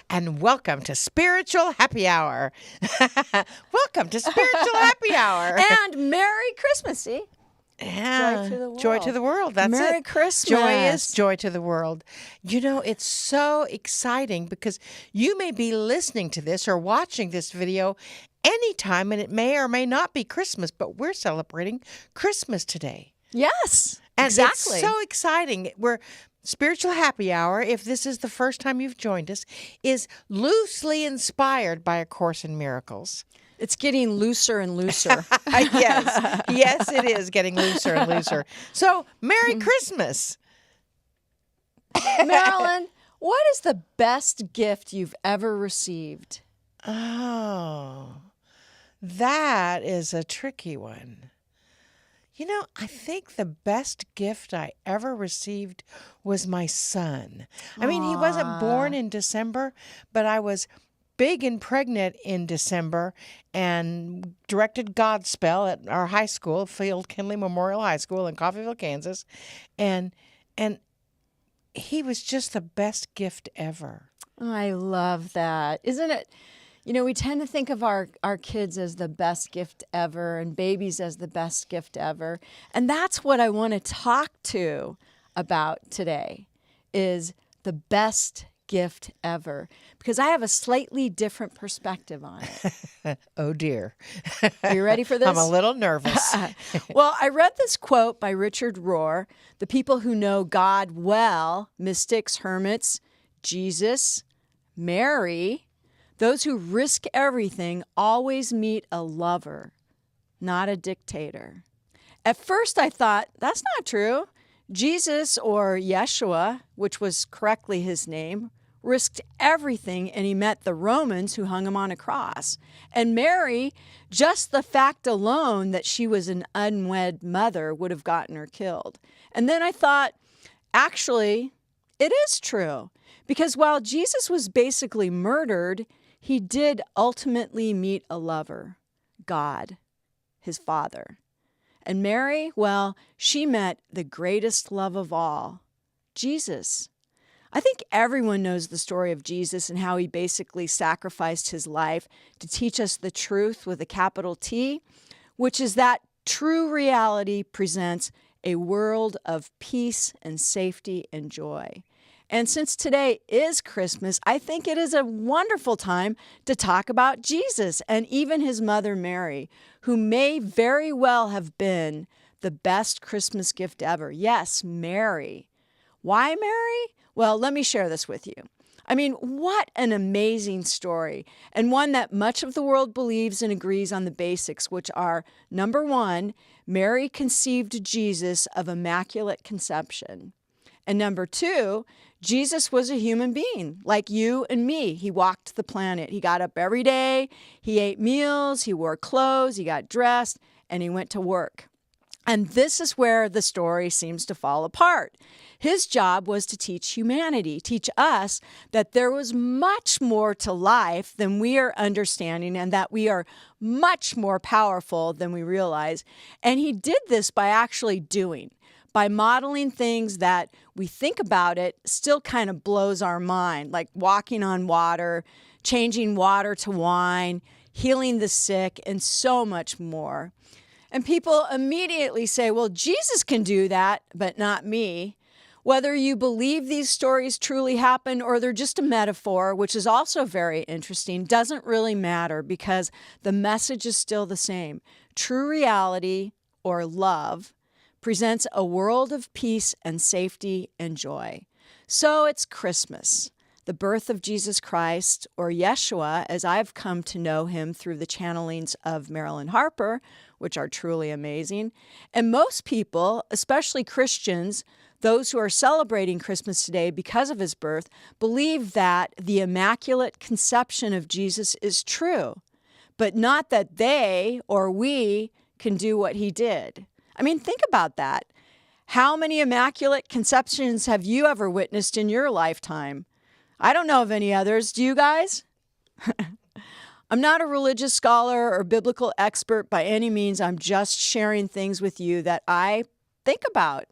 and welcome to Spiritual Happy Hour. Welcome to Spiritual Happy Hour. And Merry Christmas, see? Yeah. Joy to the world. Joy to the world. That's Merry it. Christmas. Joy is joy to the world. You know, it's so exciting because you may be listening to this or watching this video anytime, and it may or may not be Christmas, but we're celebrating Christmas today. Yes, And exactly. it's so exciting. We're Spiritual Happy Hour, if this is the first time you've joined us, is loosely inspired by A Course in Miracles. It's getting looser and looser. Yes, it is getting looser and looser. So, Merry Christmas. Marilyn, what is the best gift you've ever received? Oh, that is a tricky one. You know, I think the best gift I ever received was my son. I mean, he wasn't born in December, but I was big and pregnant in December and directed Godspell at our high school, Field Kinley Memorial High School in Coffeyville, Kansas. And he was just the best gift ever. I love that. Isn't it? You know, we tend to think of our kids as the best gift ever and babies as the best gift ever. And that's what I want to talk to about today is the best gift ever, because I have a slightly different perspective on it. Oh, dear. Are you ready for this? I'm a little nervous. Well, I read this quote by Richard Rohr: "The people who know God well, mystics, hermits, Jesus, Mary, those who risk everything always meet a lover, not a dictator." At first I thought, that's not true. Jesus, or Yeshua, which was correctly his name, risked everything and he met the Romans who hung him on a cross. And Mary, just the fact alone that she was an unwed mother would have gotten her killed. And then I thought, actually, it is true. Because while Jesus was basically murdered, he did ultimately meet a lover, God, his Father. And Mary, well, she met the greatest love of all, Jesus. I think everyone knows the story of Jesus and how he basically sacrificed his life to teach us the truth with a capital T, which is that true reality presents a world of peace and safety and joy. And since today is Christmas, I think it is a wonderful time to talk about Jesus and even his mother Mary, who may very well have been the best Christmas gift ever. Yes, Mary. Why Mary? Well, let me share this with you. I mean, what an amazing story, and one that much of the world believes and agrees on the basics, which are, number one, Mary conceived Jesus of immaculate conception. And number two, Jesus was a human being like you and me. He walked the planet. He got up every day. He ate meals. He wore clothes. He got dressed, and he went to work. And this is where the story seems to fall apart. His job was to teach humanity, teach us that there was much more to life than we are understanding and that we are much more powerful than we realize. And he did this by actually doing. By modeling things that we think about it still kind of blows our mind, like walking on water, changing water to wine, healing the sick, and so much more. And people immediately say, well, Jesus can do that, but not me. Whether you believe these stories truly happened or they're just a metaphor, which is also very interesting, doesn't really matter because the message is still the same. True reality, or love, presents a world of peace and safety and joy. So it's Christmas, the birth of Jesus Christ, or Yeshua, as I've come to know him through the channelings of Marilyn Harper, which are truly amazing. And most people, especially Christians, those who are celebrating Christmas today because of his birth, believe that the Immaculate Conception of Jesus is true, but not that they or we can do what he did. I mean, think about that. How many Immaculate Conceptions have you ever witnessed in your lifetime? I don't know of any others. Do you guys? I'm not a religious scholar or biblical expert by any means. I'm just sharing things with you that I think about.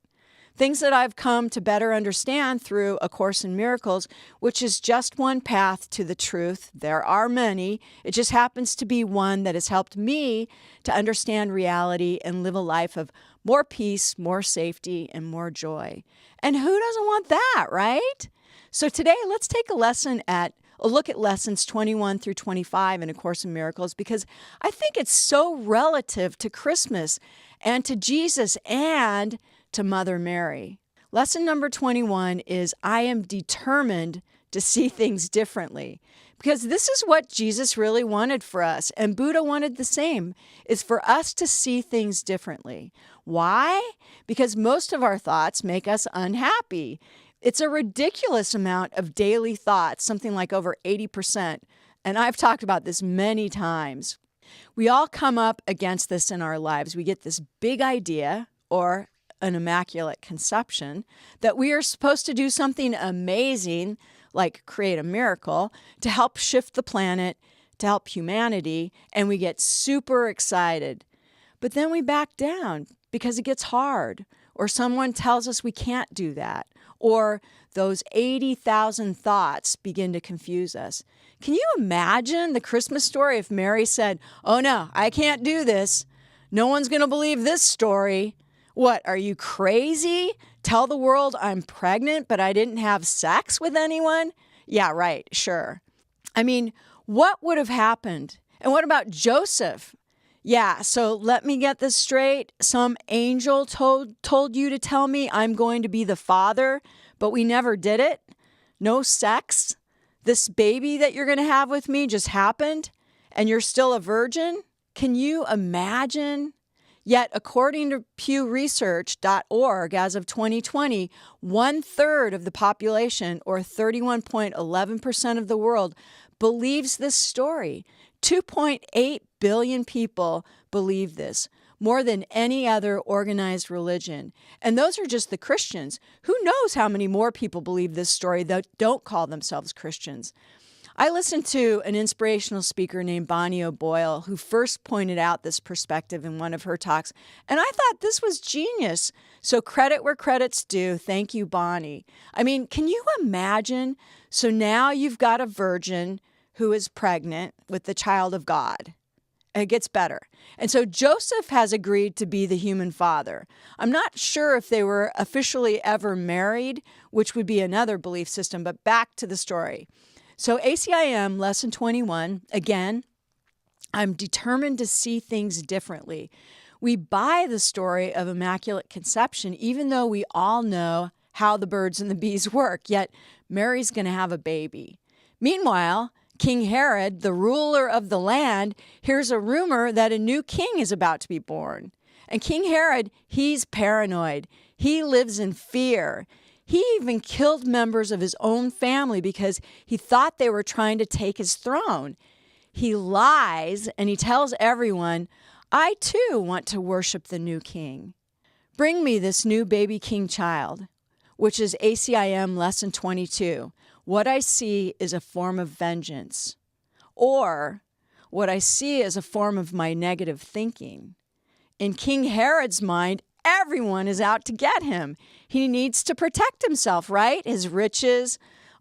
Things that I've come to better understand through A Course in Miracles, which is just one path to the truth. There are many. It just happens to be one that has helped me to understand reality and live a life of more peace, more safety, and more joy. And who doesn't want that, right? So today, let's take a look at lessons 21 through 25 in A Course in Miracles, because I think it's so relative to Christmas and to Jesus and to Mother Mary. Lesson number 21 is, I am determined to see things differently. Because this is what Jesus really wanted for us, and Buddha wanted the same, is for us to see things differently. Why? Because most of our thoughts make us unhappy. It's a ridiculous amount of daily thoughts, something like over 80%. And I've talked about this many times. We all come up against this in our lives. We get this big idea, or an immaculate conception, that we are supposed to do something amazing, like create a miracle, to help shift the planet, to help humanity, and we get super excited. But then we back down because it gets hard, or someone tells us we can't do that, or those 80,000 thoughts begin to confuse us. Can you imagine the Christmas story if Mary said, "Oh no, I can't do this. No one's going to believe this story. What, are you crazy? Tell the world I'm pregnant, but I didn't have sex with anyone?" Yeah, right, sure. I mean, what would have happened? And what about Joseph? Yeah, so let me get this straight. Some angel told you to tell me I'm going to be the father, but we never did it? No sex? This baby that you're going to have with me just happened, and you're still a virgin? Can you imagine? Yet, according to pewresearch.org, as of 2020, 1/3 of the population, or 31.11% of the world, believes this story. 2.8 billion people believe this, more than any other organized religion. And those are just the Christians. Who knows how many more people believe this story that don't call themselves Christians? I listened to an inspirational speaker named Bonnie O'Boyle, who first pointed out this perspective in one of her talks, and I thought this was genius. So credit where credit's due. Thank you, Bonnie. I mean, can you imagine? So now you've got a virgin who is pregnant with the child of God. It gets better. And so Joseph has agreed to be the human father. I'm not sure if they were officially ever married, which would be another belief system, but back to the story. So ACIM, lesson 21, again, I'm determined to see things differently. We buy the story of Immaculate Conception, even though we all know how the birds and the bees work, yet Mary's going to have a baby. Meanwhile, King Herod, the ruler of the land, hears a rumor that a new king is about to be born. And King Herod, he's paranoid. He lives in fear. He even killed members of his own family because he thought they were trying to take his throne. He lies and he tells everyone, "I too want to worship the new king. Bring me this new baby king child," which is ACIM lesson 22. What I see is a form of vengeance, or what I see is a form of my negative thinking. In King Herod's mind, everyone is out to get him. He needs to protect himself, right? His riches.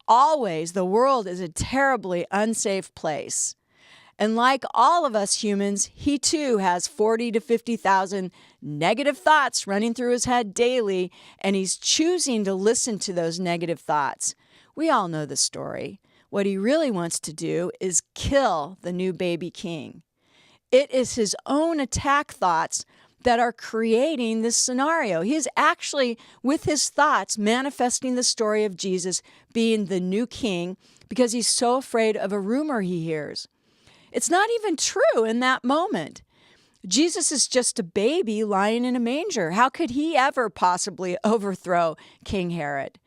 Always, the world is a terribly unsafe place. And like all of us humans, he too has 40 to 50,000 negative thoughts running through his head daily, and he's choosing to listen to those negative thoughts. We all know the story. What he really wants to do is kill the new baby king. It is his own attack thoughts that are creating this scenario. He is actually, with his thoughts, manifesting the story of Jesus being the new king because he's so afraid of a rumor he hears. It's not even true in that moment. Jesus is just a baby lying in a manger. How could he ever possibly overthrow King Herod?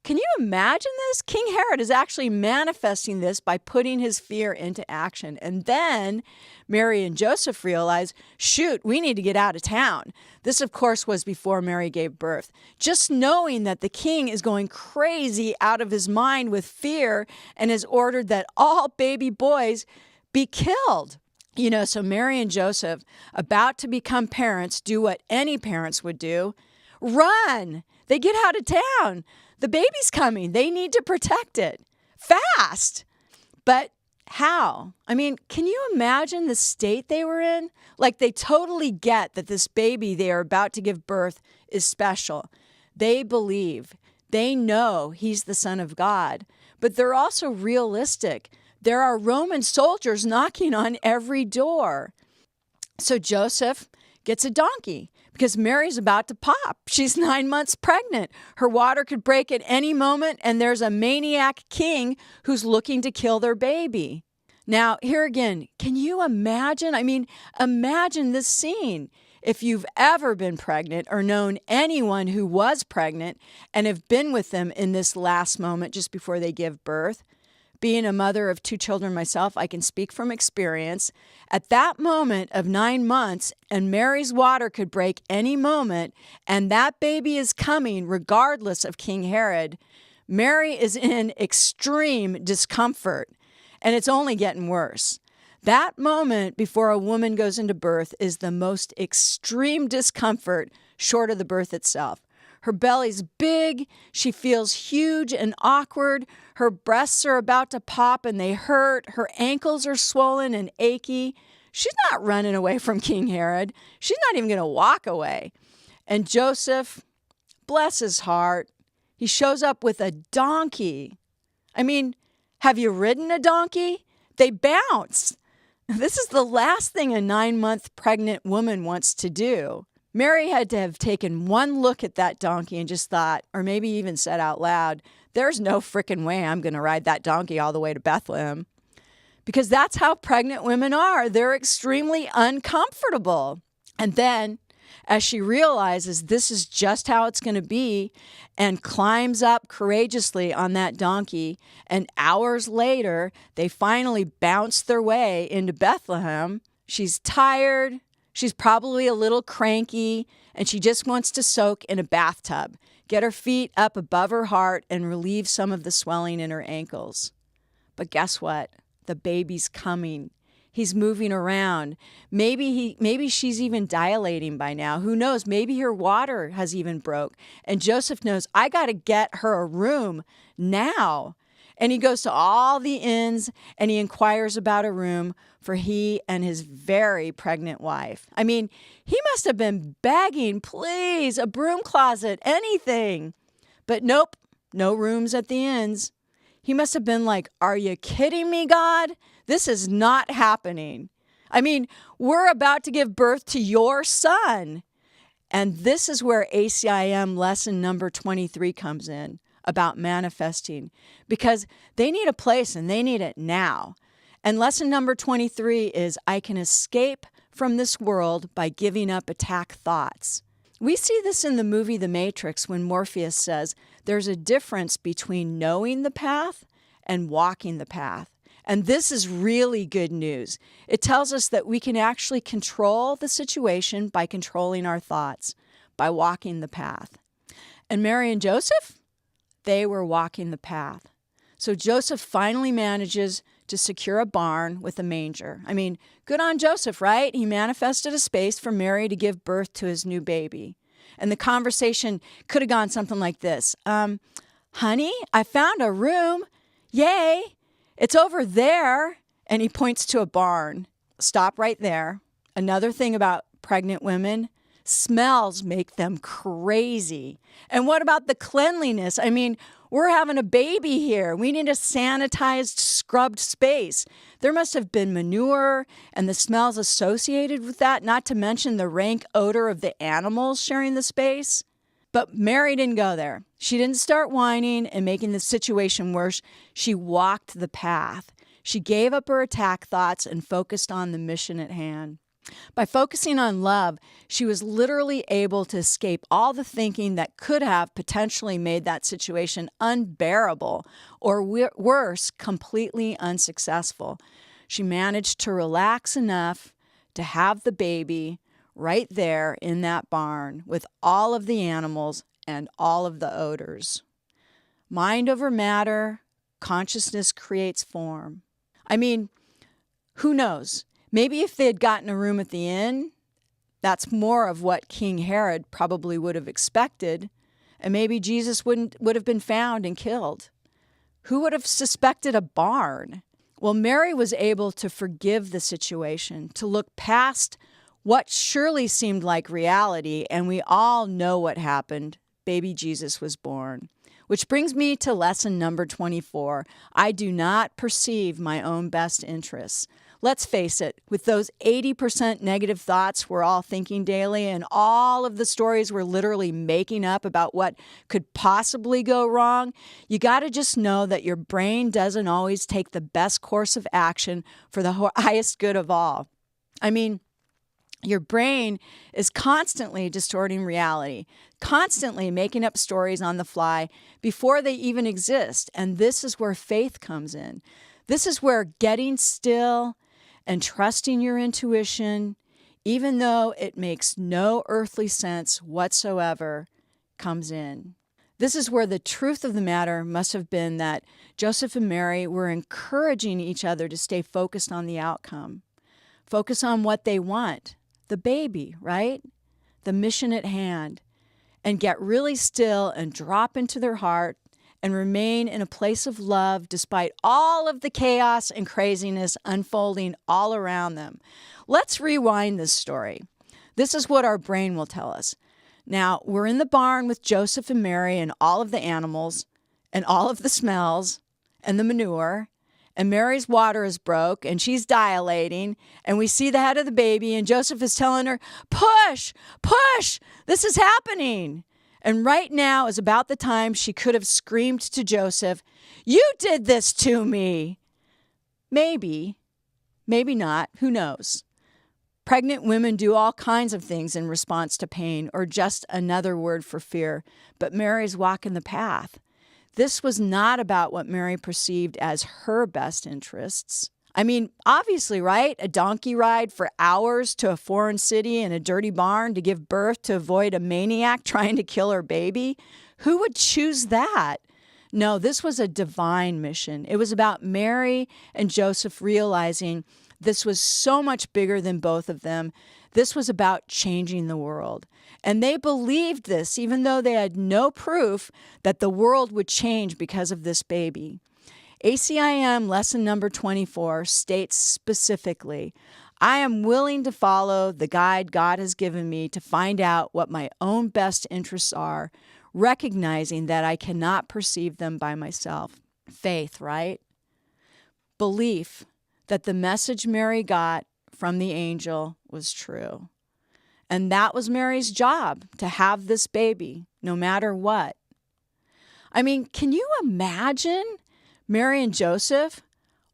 Can you imagine this? King Herod is actually manifesting this by putting his fear into action. And then Mary and Joseph realize, shoot, we need to get out of town. This, of course, was before Mary gave birth. Just knowing that the king is going crazy out of his mind with fear and has ordered that all baby boys be killed. You know, so Mary and Joseph, about to become parents, do what any parents would do. Run! They get out of town. The baby's coming. They need to protect it fast. But how? I mean, can you imagine the state they were in? Like, they totally get that this baby they are about to give birth is special. They believe. They know he's the Son of God. But they're also realistic. There are Roman soldiers knocking on every door. So Joseph gets a donkey because Mary's about to pop. She's 9 months pregnant. Her water could break at any moment, and there's a maniac king who's looking to kill their baby. Now, here again, can you imagine? I mean, imagine this scene. If you've ever been pregnant or known anyone who was pregnant and have been with them in this last moment just before they give birth, being a mother of 2 children myself, I can speak from experience. At that moment of 9 months, and Mary's water could break any moment, and that baby is coming regardless of King Herod, Mary is in extreme discomfort, and it's only getting worse. That moment before a woman goes into birth is the most extreme discomfort short of the birth itself. Her belly's big, she feels huge and awkward, her breasts are about to pop and they hurt, her ankles are swollen and achy. She's not running away from King Herod. She's not even going to walk away. And Joseph, bless his heart, he shows up with a donkey. I mean, have you ridden a donkey? They bounce. This is the last thing a 9-month pregnant woman wants to do. Mary had to have taken one look at that donkey and just thought, or maybe even said out loud, there's no frickin' way I'm going to ride that donkey all the way to Bethlehem. Because that's how pregnant women are. They're extremely uncomfortable. And then, as she realizes this is just how it's going to be and climbs up courageously on that donkey, and hours later, they finally bounce their way into Bethlehem. She's tired. She's probably a little cranky, and she just wants to soak in a bathtub, get her feet up above her heart, and relieve some of the swelling in her ankles. But guess what? The baby's coming. He's moving around. Maybe she's even dilating by now. Who knows? Maybe her water has even broke. And Joseph knows, I got to get her a room now. And he goes to all the inns and he inquires about a room for he and his very pregnant wife. I mean, he must have been begging, please, a broom closet, anything. But nope, no rooms at the inns. He must have been like, are you kidding me, God? This is not happening. I mean, we're about to give birth to your son. And this is where ACIM lesson number 23 comes in, about manifesting, because they need a place and they need it now. And lesson number 23 is, I can escape from this world by giving up attack thoughts. We see this in the movie The Matrix when Morpheus says there's a difference between knowing the path and walking the path. And this is really good news. It tells us that we can actually control the situation by controlling our thoughts, by walking the path. And Mary and Joseph, they were walking the path. So Joseph finally manages to secure a barn with a manger. I mean, good on Joseph, right? He manifested a space for Mary to give birth to his new baby. And the conversation could have gone something like this. Honey, I found a room. Yay. It's over there. And he points to a barn. Stop right there. Another thing about pregnant women, smells make them crazy. And what about the cleanliness? I mean, we're having a baby here. We need a sanitized, scrubbed space. There must have been manure and the smells associated with that, not to mention the rank odor of the animals sharing the space. But Mary didn't go there. She didn't start whining and making the situation worse. She walked the path. She gave up her attack thoughts and focused on the mission at hand. By focusing on love, she was literally able to escape all the thinking that could have potentially made that situation unbearable or worse, completely unsuccessful. She managed to relax enough to have the baby right there in that barn with all of the animals and all of the odors. Mind over matter, consciousness creates form. I mean, who knows? Maybe if they had gotten a room at the inn, that's more of what King Herod probably would have expected. and maybe Jesus would have been found and killed. Who would have suspected a barn? Well, Mary was able to forgive the situation, to look past what surely seemed like reality, and we all know what happened. Baby Jesus was born. Which brings me to lesson number 24. I do not perceive my own best interests. Let's face it, with those 80% negative thoughts we're all thinking daily and all of the stories we're literally making up about what could possibly go wrong, you got to just know that your brain doesn't always take the best course of action for the highest good of all. I mean, your brain is constantly distorting reality, constantly making up stories on the fly before they even exist. And this is where faith comes in. This is where getting still and trusting your intuition, even though it makes no earthly sense whatsoever, comes in. This is where the truth of the matter must have been that Joseph and Mary were encouraging each other to stay focused on the outcome. Focus on what they want, the baby, right? The mission at hand. And get really still and drop into their heart and remain in a place of love despite all of the chaos and craziness unfolding all around them. Let's rewind this story. This is what our brain will tell us. Now, we're in the barn with Joseph and Mary and all of the animals and all of the smells and the manure, and Mary's water is broke and she's dilating, and we see the head of the baby, and Joseph is telling her, push, push, this is happening. And right now is about the time she could have screamed to Joseph, you did this to me. Maybe, maybe not, who knows? Pregnant women do all kinds of things in response to pain, or just another word for fear, but Mary's walking the path. This was not about what Mary perceived as her best interests. I mean, obviously, right? A donkey ride for hours to a foreign city in a dirty barn to give birth to avoid a maniac trying to kill her baby? Who would choose that? No, this was a divine mission. It was about Mary and Joseph realizing this was so much bigger than both of them. This was about changing the world. And they believed this, even though they had no proof that the world would change because of this baby. ACIM lesson number 24 states specifically, I am willing to follow the guide God has given me to find out what my own best interests are, recognizing that I cannot perceive them by myself. Faith, right? Belief that the message Mary got from the angel was true. And that was Mary's job, to have this baby, no matter what. I mean, can you imagine Mary and Joseph?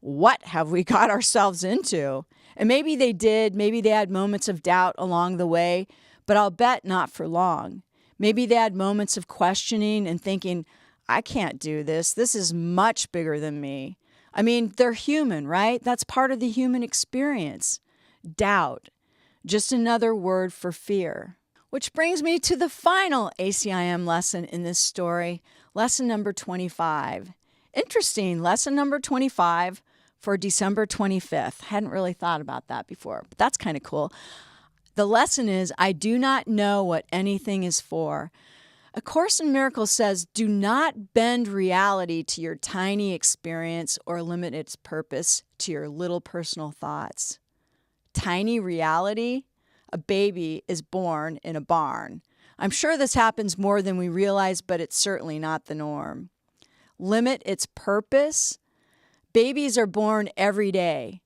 What have we got ourselves into? And maybe they did. Maybe they had moments of doubt along the way, but I'll bet not for long. Maybe they had moments of questioning and thinking, I can't do this. This is much bigger than me. I mean, they're human, right? That's part of the human experience. Doubt. Just another word for fear. Which brings me to the final ACIM lesson in this story, lesson number 25. Interesting, lesson number 25 for December 25th. Hadn't really thought about that before, but that's kind of cool. The lesson is, I do not know what anything is for. A Course in Miracles says, do not bend reality to your tiny experience or limit its purpose to your little personal thoughts. Tiny reality? A baby is born in a barn. I'm sure this happens more than we realize, but it's certainly not the norm. Limit its purpose? Babies are born every day.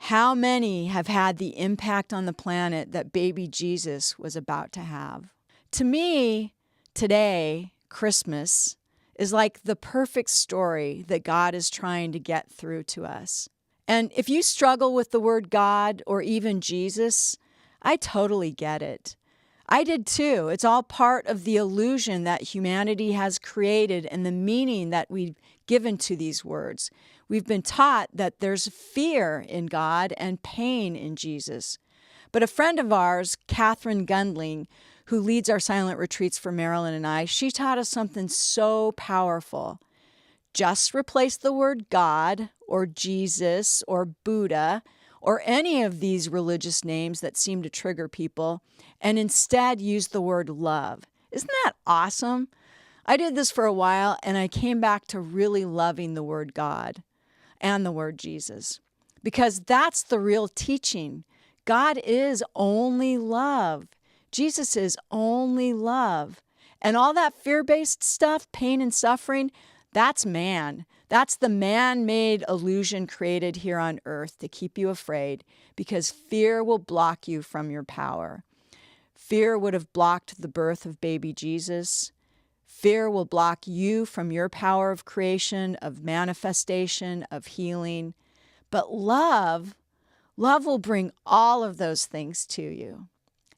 How many have had the impact on the planet that baby Jesus was about to have? To me, today, Christmas, is like the perfect story that God is trying to get through to us. And if you struggle with the word God or even Jesus, I totally get it. I did too. It's all part of the illusion that humanity has created and the meaning that we've given to these words. We've been taught that there's fear in God and pain in Jesus. But a friend of ours, Catherine Gundling, who leads our silent retreats for Marilyn and I, she taught us something so powerful. Just replace the word God or Jesus or Buddha or any of these religious names that seem to trigger people, and instead use the word love. Isn't that awesome? I did this for a while, and I came back to really loving the word God and the word Jesus, because that's the real teaching. God is only love. Jesus is only love. And all that fear-based stuff, pain and suffering, that's man. That's the man-made illusion created here on earth to keep you afraid, because fear will block you from your power. Fear would have blocked the birth of baby Jesus. Fear will block you from your power of creation, of manifestation, of healing. But love will bring all of those things to you.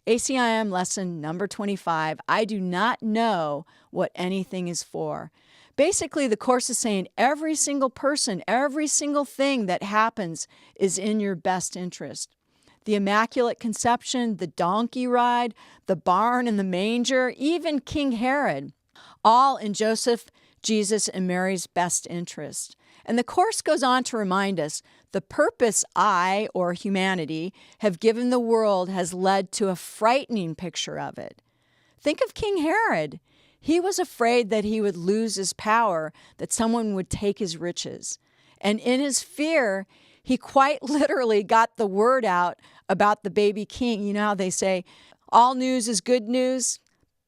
ACIM lesson number 25, I do not know what anything is for. Basically, the Course is saying every single person, every single thing that happens is in your best interest. The Immaculate Conception, the donkey ride, the barn and the manger, even King Herod, all in Joseph, Jesus, and Mary's best interest. And the Course goes on to remind us the purpose I, or humanity, have given the world has led to a frightening picture of it. Think of King Herod. He was afraid that he would lose his power, that someone would take his riches. And in his fear, he quite literally got the word out about the baby king. You know how they say, all news is good news?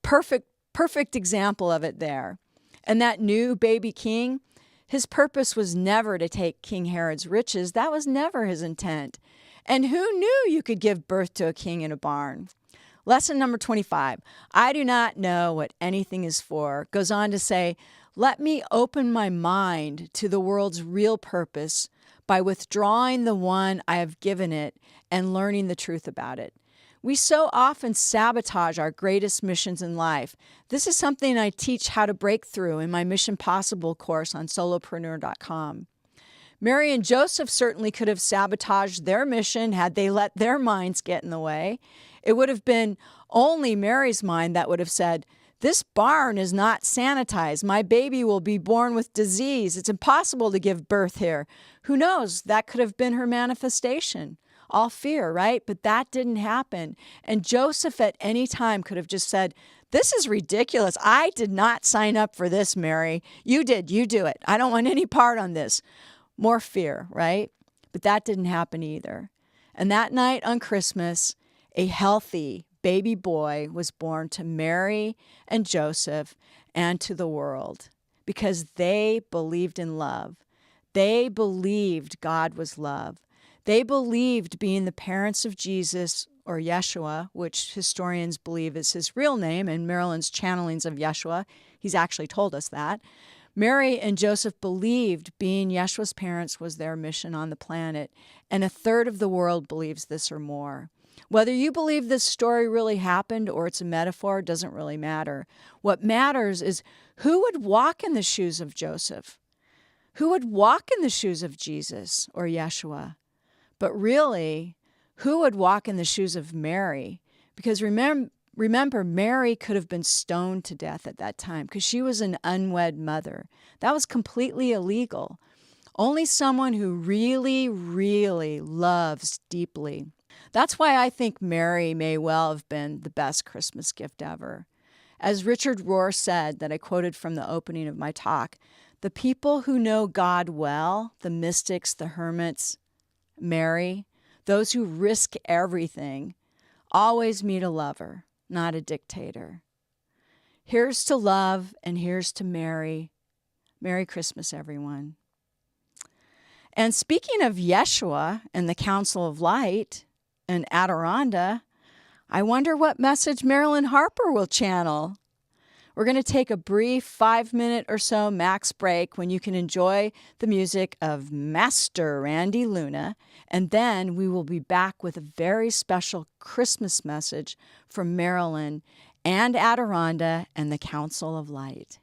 Perfect example of it there. And that new baby king, his purpose was never to take King Herod's riches. That was never his intent. And who knew you could give birth to a king in a barn? Lesson number 25, I do not know what anything is for, goes on to say, let me open my mind to the world's real purpose by withdrawing the one I have given it and learning the truth about it. We so often sabotage our greatest missions in life. This is something I teach how to break through in my Mission Possible course on solopreneur.com. Mary and Joseph certainly could have sabotaged their mission had they let their minds get in the way. It would have been only Mary's mind that would have said, this barn is not sanitized. My baby will be born with disease. It's impossible to give birth here. Who knows? That could have been her manifestation. All fear, right? But that didn't happen. And Joseph at any time could have just said, this is ridiculous. I did not sign up for this, Mary. You did. You do it. I don't want any part on this. More fear, right? But that didn't happen either. And that night on Christmas, a healthy baby boy was born to Mary and Joseph and to the world because they believed in love. They believed God was love. They believed being the parents of Jesus, or Yeshua, which historians believe is his real name, and Marilyn's channelings of Yeshua, he's actually told us that. Mary and Joseph believed being Yeshua's parents was their mission on the planet, and a third of the world believes this or more. Whether you believe this story really happened or it's a metaphor doesn't really matter. What matters is who would walk in the shoes of Joseph? Who would walk in the shoes of Jesus or Yeshua? But really, who would walk in the shoes of Mary? Because remember, Mary could have been stoned to death at that time because she was an unwed mother. That was completely illegal. Only someone who really, really loves deeply. That's why I think Mary may well have been the best Christmas gift ever. As Richard Rohr said, that I quoted from the opening of my talk, the people who know God well, the mystics, the hermits, Mary, those who risk everything, always meet a lover, not a dictator. Here's to love and here's to Mary. Merry Christmas, everyone. And speaking of Yeshua and the Council of Light and Adironnda, I wonder what message Marilyn Harper will channel. We're going to take a brief 5-minute or so max break when you can enjoy the music of Master Randy Luna, and then we will be back with a very special Christmas message from Marilyn and Adironnda and the Council of Light.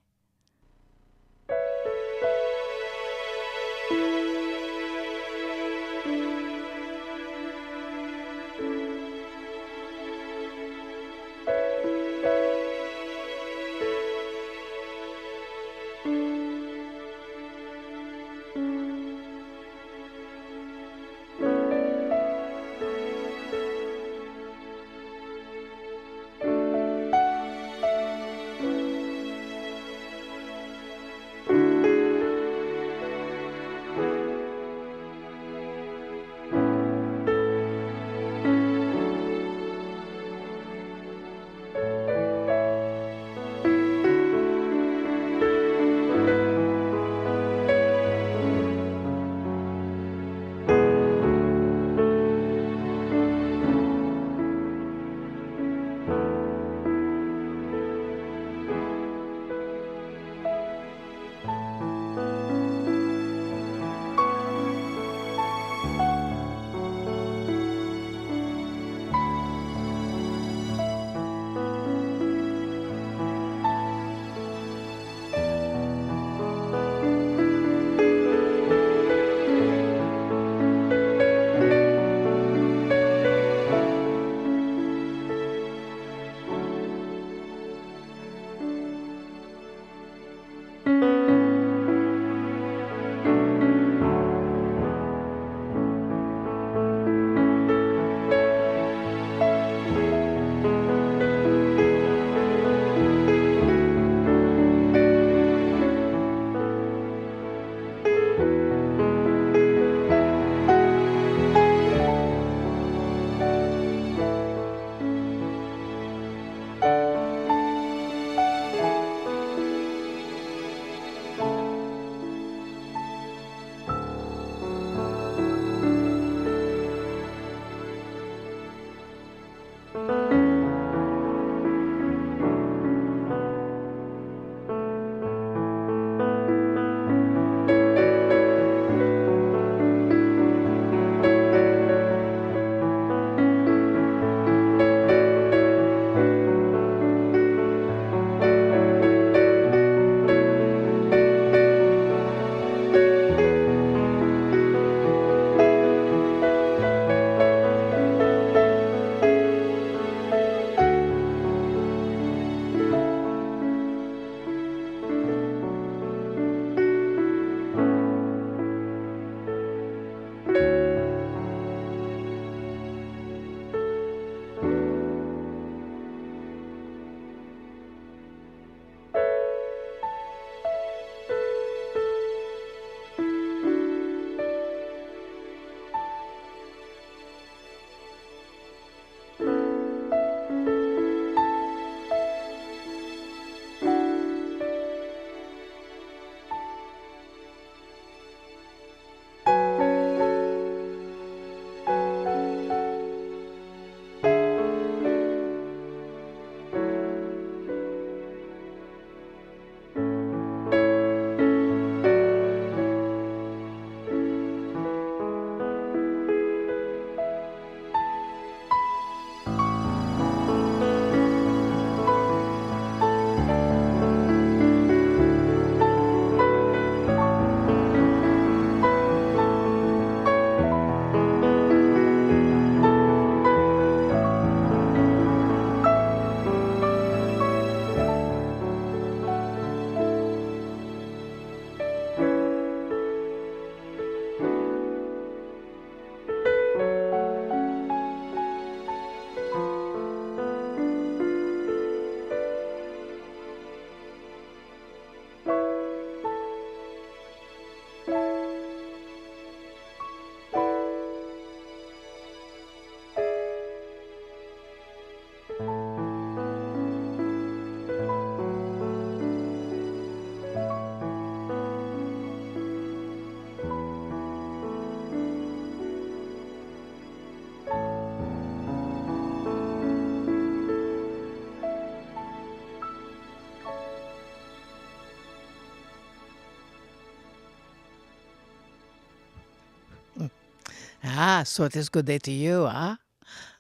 Ah, so it is good day to you, huh?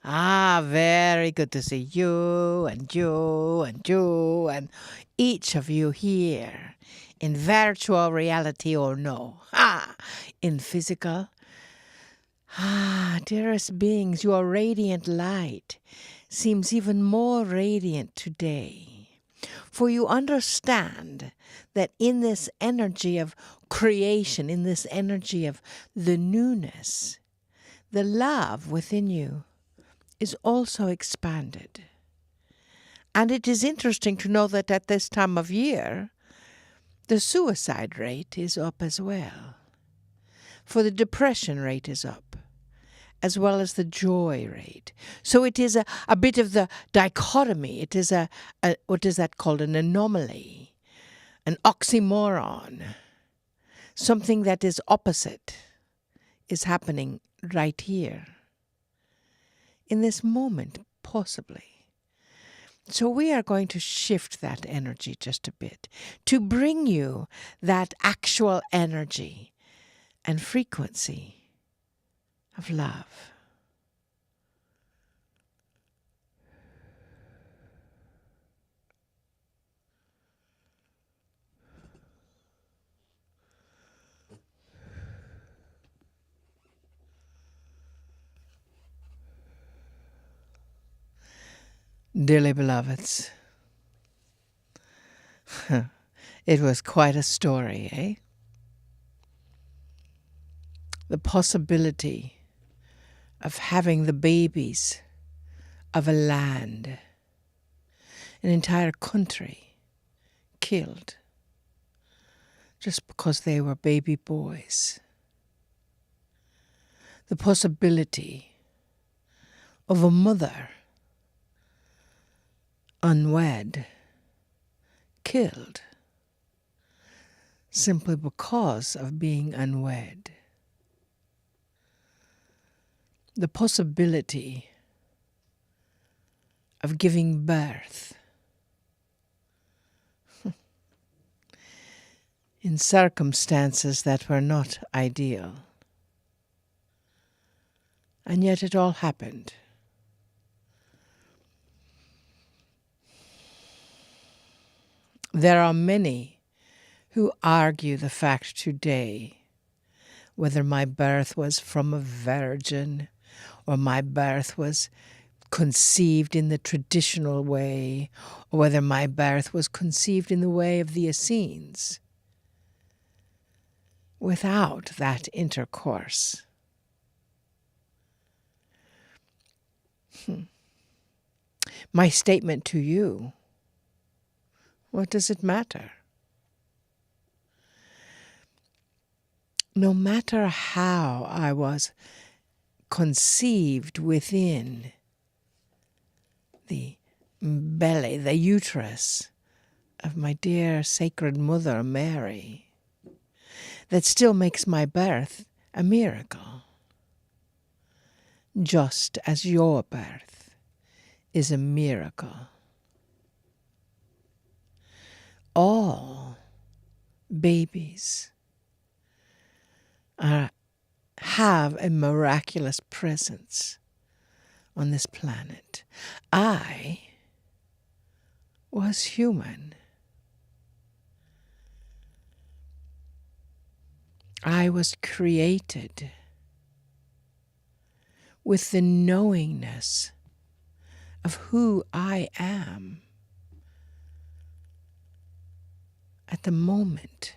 Ah, very good to see you and you and you and each of you here in virtual reality or no. Ah, in physical. Ah, dearest beings, your radiant light seems even more radiant today. For you understand that in this energy of creation, in this energy of the newness, the love within you is also expanded. And it is interesting to know that at this time of year, the suicide rate is up as well. For the depression rate is up, as well as the joy rate. So it is a bit of the dichotomy. It is a what is that called? An anomaly, an oxymoron. Something that is opposite is happening right here, in this moment, possibly. So we are going to shift that energy just a bit to bring you that actual energy and frequency of love. Dearly beloveds, it was quite a story, eh? The possibility of having the babies of a land, an entire country, killed just because they were baby boys. The possibility of a mother, unwed, killed simply because of being unwed. The possibility of giving birth in circumstances that were not ideal. And yet it all happened. There are many who argue the fact today whether my birth was from a virgin or my birth was conceived in the traditional way, or whether my birth was conceived in the way of the Essenes, without that intercourse. My statement to you, what does it matter? No matter how I was conceived within the belly, the uterus of my dear sacred mother Mary, that still makes my birth a miracle, just as your birth is a miracle. All babies have a miraculous presence on this planet. I was human. I was created with the knowingness of who I am at the moment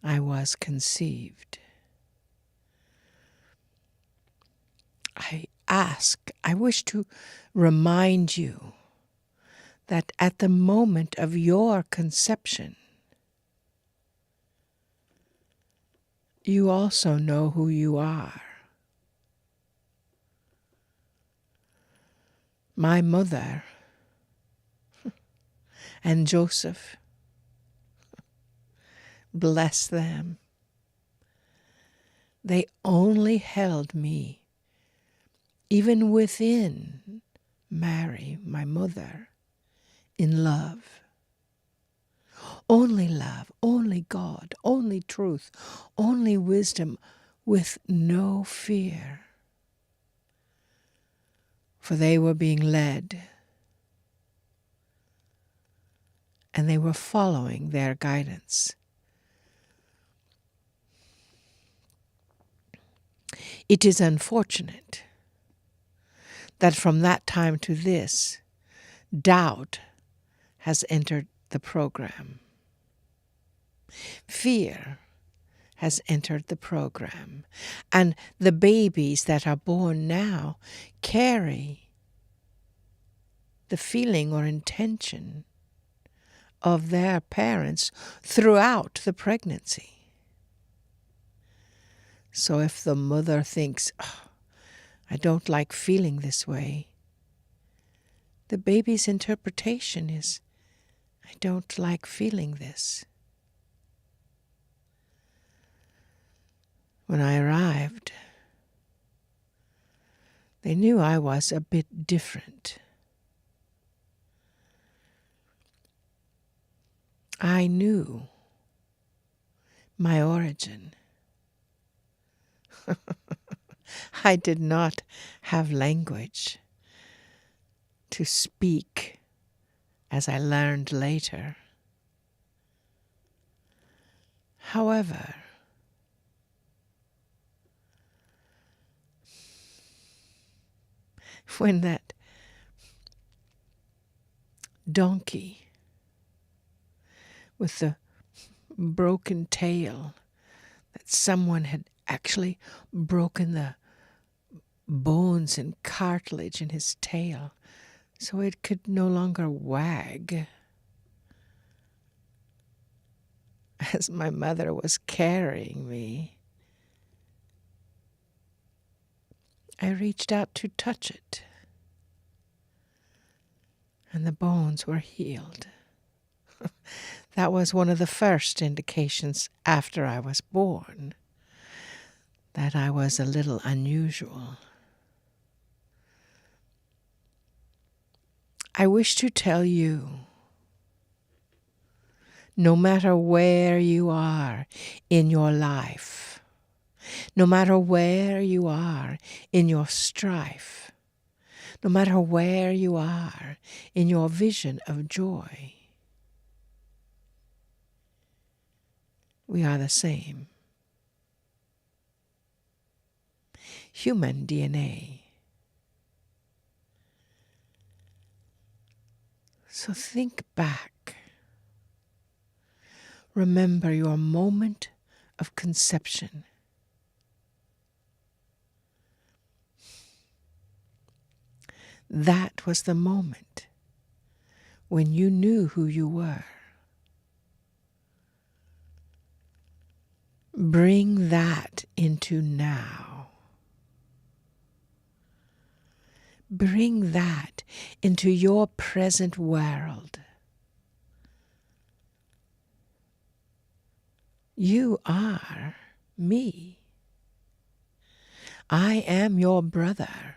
I was conceived. I wish to remind you that at the moment of your conception, you also know who you are. My mother and Joseph, bless them, they only held me, even within Mary, my mother, in love. Only love, only God, only truth, only wisdom with no fear, for they were being led and they were following their guidance. It is unfortunate that from that time to this, doubt has entered the program. Fear has entered the program, and the babies that are born now carry the feeling or intention of their parents throughout the pregnancy. So if the mother thinks, oh, I don't like feeling this way, the baby's interpretation is, I don't like feeling this. When I arrived, they knew I was a bit different. I knew my origin. I did not have language to speak, as I learned later. However, when that donkey with the broken tail, that someone had actually broken the bones and cartilage in his tail so it could no longer wag, as my mother was carrying me, I reached out to touch it, and the bones were healed. That was one of the first indications after I was born that I was a little unusual. I wish to tell you, no matter where you are in your life, no matter where you are in your strife, no matter where you are in your vision of joy, we are the same. Human DNA. So think back. Remember your moment of conception. That was the moment when you knew who you were. Bring that into now. Bring that into your present world. You are me. I am your brother.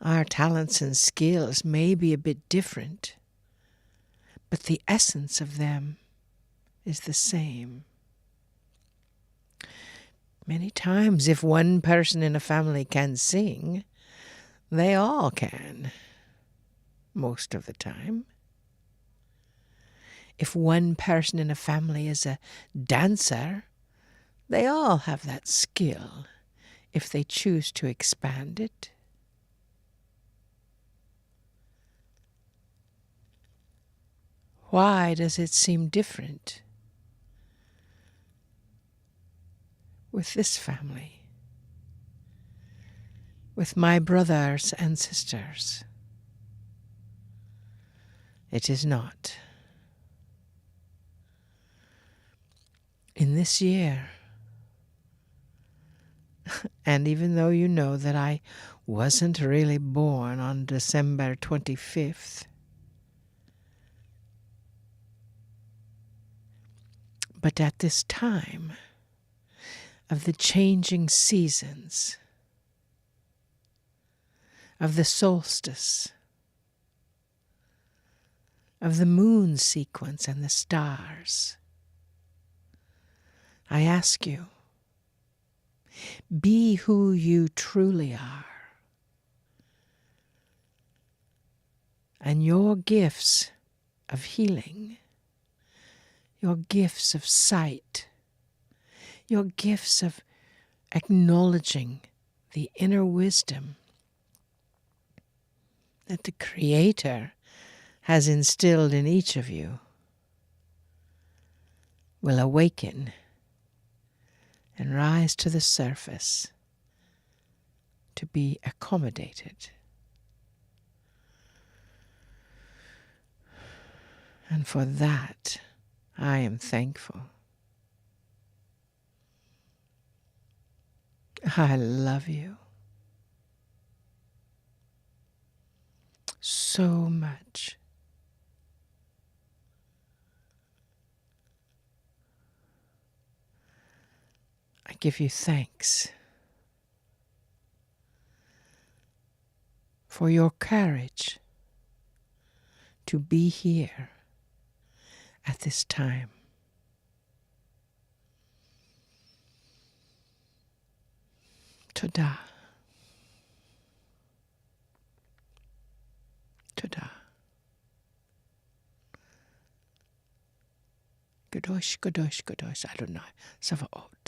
Our talents and skills may be a bit different, but the essence of them is the same. Many times, if one person in a family can sing, they all can, most of the time. If one person in a family is a dancer, they all have that skill if they choose to expand it. Why does it seem different with this family, with my brothers and sisters? It is not. In this year, and even though you know that I wasn't really born on December 25th, but at this time of the changing seasons, of the solstice, of the moon sequence and the stars, I ask you, be who you truly are. And your gifts of healing, your gifts of sight, your gifts of acknowledging the inner wisdom that the Creator has instilled in each of you will awaken and rise to the surface to be accommodated. And for that, I am thankful. I love you so much. I give you thanks for your courage to be here at this time. Toda. Toda. Kadosh, kadosh, kadosh, Adonai, Savaot.